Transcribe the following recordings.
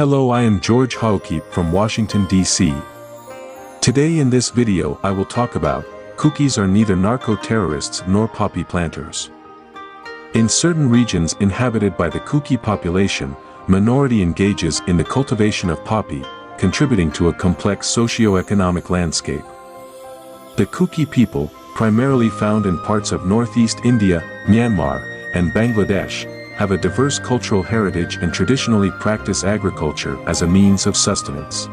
Hello, I am George Kuki from Washington, D.C. Today in this video I will talk about, Kukis are neither narco-terrorists nor poppy planters. In certain regions inhabited by the Kuki population, minority engages in the cultivation of poppy, contributing to a complex socio-economic landscape. The Kuki people, primarily found in parts of northeast India, Myanmar, and Bangladesh, have a diverse cultural heritage and traditionally practice agriculture as a means of sustenance.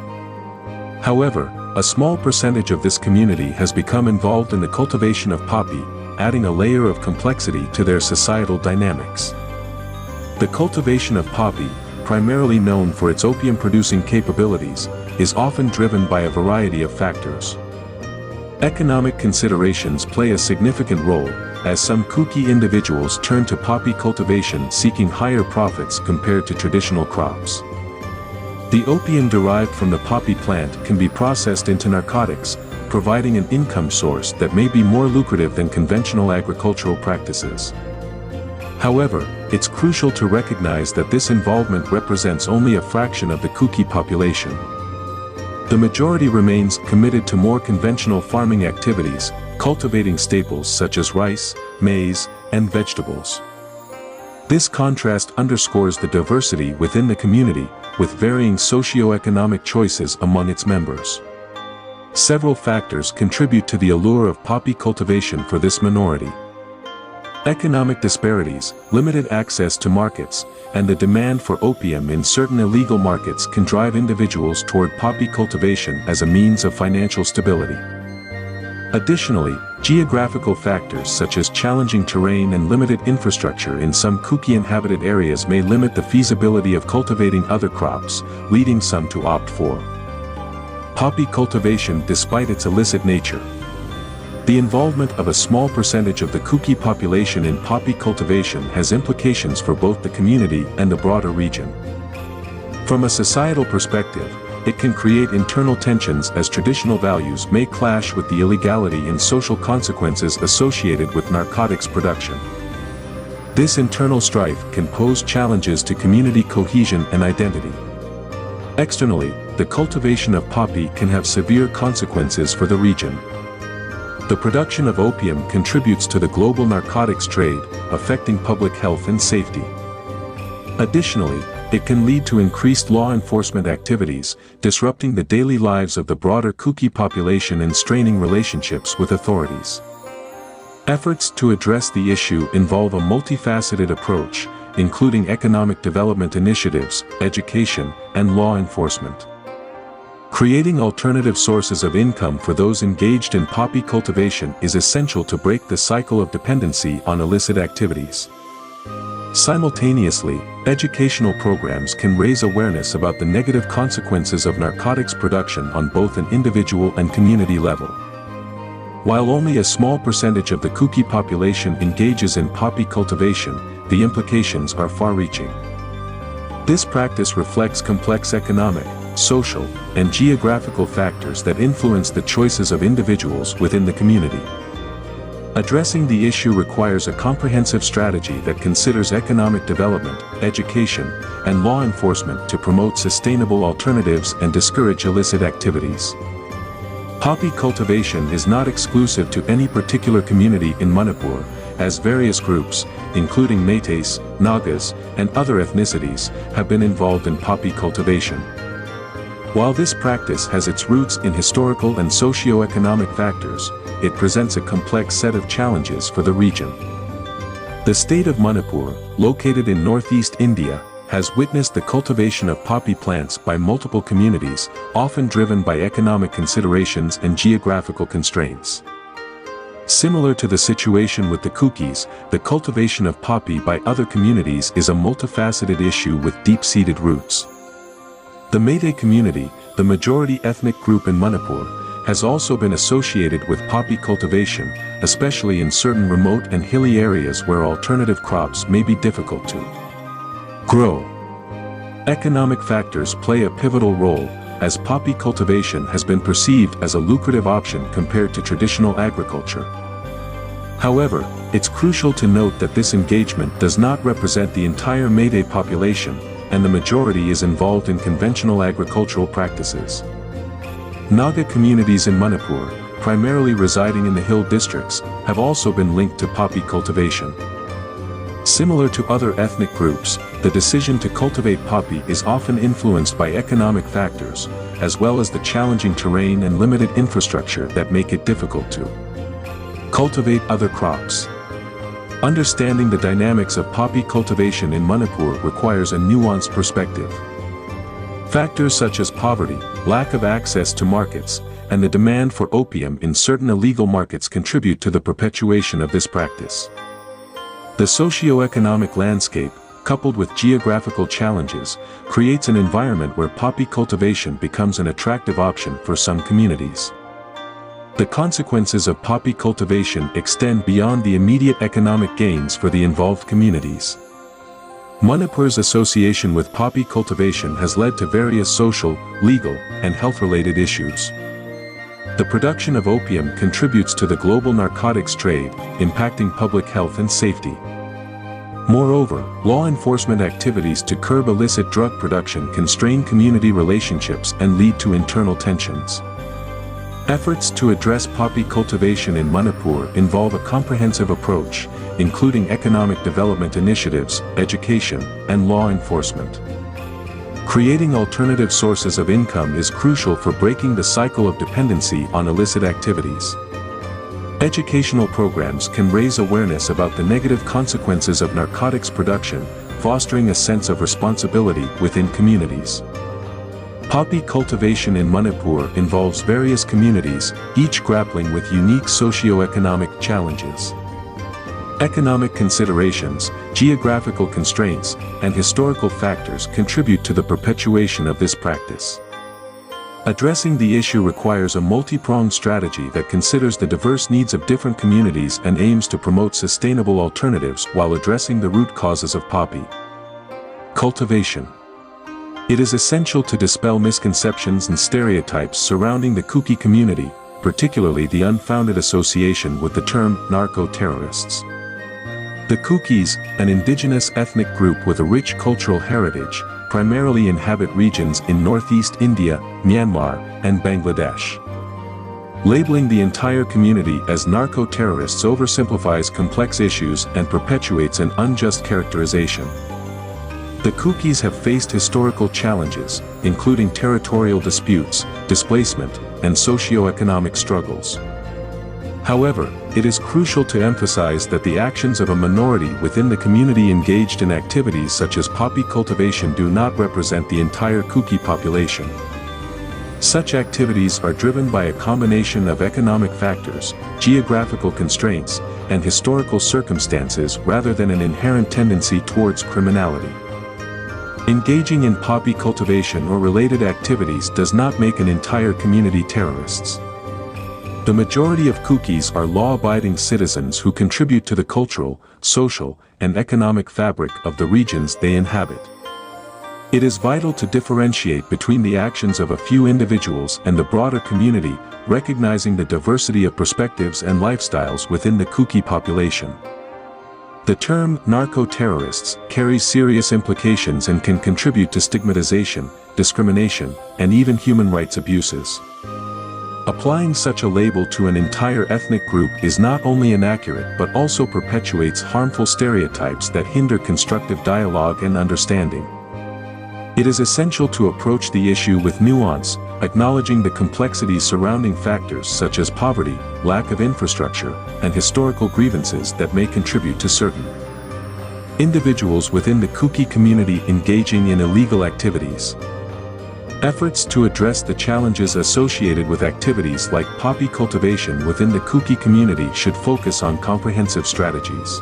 However, a small percentage of this community has become involved in the cultivation of poppy, adding a layer of complexity to their societal dynamics. The cultivation of poppy, primarily known for its opium-producing capabilities, is often driven by a variety of factors. Economic considerations play a significant role, as some Kuki individuals turn to poppy cultivation seeking higher profits compared to traditional crops. The opium derived from the poppy plant can be processed into narcotics, providing an income source that may be more lucrative than conventional agricultural practices. However, it's crucial to recognize that this involvement represents only a fraction of the Kuki population. The majority remains committed to more conventional farming activities, cultivating staples such as rice, maize, and vegetables. This contrast underscores the diversity within the community, with varying socio-economic choices among its members. Several factors contribute to the allure of poppy cultivation for this minority. Economic disparities, limited access to markets, and the demand for opium in certain illegal markets can drive individuals toward poppy cultivation as a means of financial stability. Additionally, geographical factors such as challenging terrain and limited infrastructure in some Kuki-inhabited areas may limit the feasibility of cultivating other crops, leading some to opt for poppy cultivation despite its illicit nature. The involvement of a small percentage of the Kuki population in poppy cultivation has implications for both the community and the broader region. From a societal perspective, it can create internal tensions as traditional values may clash with the illegality and social consequences associated with narcotics production. This internal strife can pose challenges to community cohesion and identity. Externally, the cultivation of poppy can have severe consequences for the region. The production of opium contributes to the global narcotics trade, affecting public health and safety. Additionally, it can lead to increased law enforcement activities, disrupting the daily lives of the broader Kuki population and straining relationships with authorities. Efforts to address the issue involve a multifaceted approach, including economic development initiatives, education, and law enforcement. Creating alternative sources of income for those engaged in poppy cultivation is essential to break the cycle of dependency on illicit activities. Simultaneously, educational programs can raise awareness about the negative consequences of narcotics production on both an individual and community level. While only a small percentage of the Kuki population engages in poppy cultivation, the implications are far-reaching. This practice reflects complex economic, social, and geographical factors that influence the choices of individuals within the community. Addressing the issue requires a comprehensive strategy that considers economic development, education, and law enforcement to promote sustainable alternatives and discourage illicit activities. Poppy cultivation is not exclusive to any particular community in Manipur, as various groups, including Meiteis, Nagas, and other ethnicities, have been involved in poppy cultivation. While this practice has its roots in historical and socio-economic factors, it presents a complex set of challenges for the region. The state of Manipur, located in northeast India, has witnessed the cultivation of poppy plants by multiple communities, often driven by economic considerations and geographical constraints. Similar to the situation with the Kukis, the cultivation of poppy by other communities is a multifaceted issue with deep-seated roots. The Meitei community, the majority ethnic group in Manipur, has also been associated with poppy cultivation, especially in certain remote and hilly areas where alternative crops may be difficult to grow. Economic factors play a pivotal role, as poppy cultivation has been perceived as a lucrative option compared to traditional agriculture. However, it's crucial to note that this engagement does not represent the entire Meitei population, and the majority is involved in conventional agricultural practices. Naga communities in Manipur, primarily residing in the hill districts, have also been linked to poppy cultivation. Similar to other ethnic groups, the decision to cultivate poppy is often influenced by economic factors, as well as the challenging terrain and limited infrastructure that make it difficult to cultivate other crops. Understanding the dynamics of poppy cultivation in Manipur requires a nuanced perspective. Factors such as poverty, lack of access to markets, and the demand for opium in certain illegal markets contribute to the perpetuation of this practice. The socio-economic landscape, coupled with geographical challenges, creates an environment where poppy cultivation becomes an attractive option for some communities. The consequences of poppy cultivation extend beyond the immediate economic gains for the involved communities. Manipur's association with poppy cultivation has led to various social, legal, and health-related issues. The production of opium contributes to the global narcotics trade, impacting public health and safety. Moreover, law enforcement activities to curb illicit drug production can strain community relationships and lead to internal tensions. Efforts to address poppy cultivation in Manipur involve a comprehensive approach, including economic development initiatives, education, and law enforcement. Creating alternative sources of income is crucial for breaking the cycle of dependency on illicit activities. Educational programs can raise awareness about the negative consequences of narcotics production, fostering a sense of responsibility within communities. Poppy cultivation in Manipur involves various communities, each grappling with unique socio-economic challenges. Economic considerations, geographical constraints, and historical factors contribute to the perpetuation of this practice. Addressing the issue requires a multi-pronged strategy that considers the diverse needs of different communities and aims to promote sustainable alternatives while addressing the root causes of poppy cultivation. It is essential to dispel misconceptions and stereotypes surrounding the Kuki community, particularly the unfounded association with the term narco-terrorists. The Kukis, an indigenous ethnic group with a rich cultural heritage, primarily inhabit regions in northeast India, Myanmar, and Bangladesh. Labeling the entire community as narco-terrorists oversimplifies complex issues and perpetuates an unjust characterization. The Kukis have faced historical challenges, including territorial disputes, displacement, and socio-economic struggles. However, it is crucial to emphasize that the actions of a minority within the community engaged in activities such as poppy cultivation do not represent the entire Kuki population. Such activities are driven by a combination of economic factors, geographical constraints, and historical circumstances rather than an inherent tendency towards criminality. Engaging in poppy cultivation or related activities does not make an entire community terrorists. The majority of Kukis are law-abiding citizens who contribute to the cultural, social, and economic fabric of the regions they inhabit. It is vital to differentiate between the actions of a few individuals and the broader community, recognizing the diversity of perspectives and lifestyles within the Kuki population. The term narco-terrorists carries serious implications and can contribute to stigmatization, discrimination, and even human rights abuses. Applying such a label to an entire ethnic group is not only inaccurate but also perpetuates harmful stereotypes that hinder constructive dialogue and understanding. It is essential to approach the issue with nuance, acknowledging the complexities surrounding factors such as poverty, lack of infrastructure, and historical grievances that may contribute to certain individuals within the Kuki community engaging in illegal activities. Efforts to address the challenges associated with activities like poppy cultivation within the Kuki community should focus on comprehensive strategies.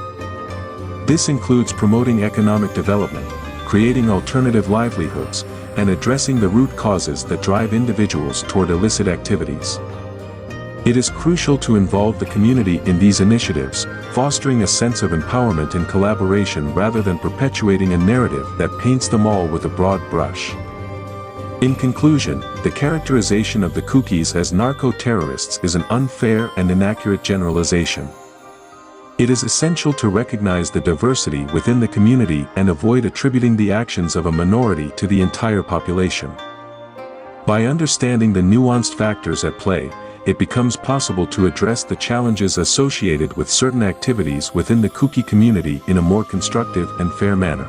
This includes promoting economic development, creating alternative livelihoods, and addressing the root causes that drive individuals toward illicit activities. It is crucial to involve the community in these initiatives, fostering a sense of empowerment and collaboration rather than perpetuating a narrative that paints them all with a broad brush. In conclusion, the characterization of the Kukis as narco-terrorists is an unfair and inaccurate generalization. It is essential to recognize the diversity within the community and avoid attributing the actions of a minority to the entire population. By understanding the nuanced factors at play, it becomes possible to address the challenges associated with certain activities within the Kuki community in a more constructive and fair manner.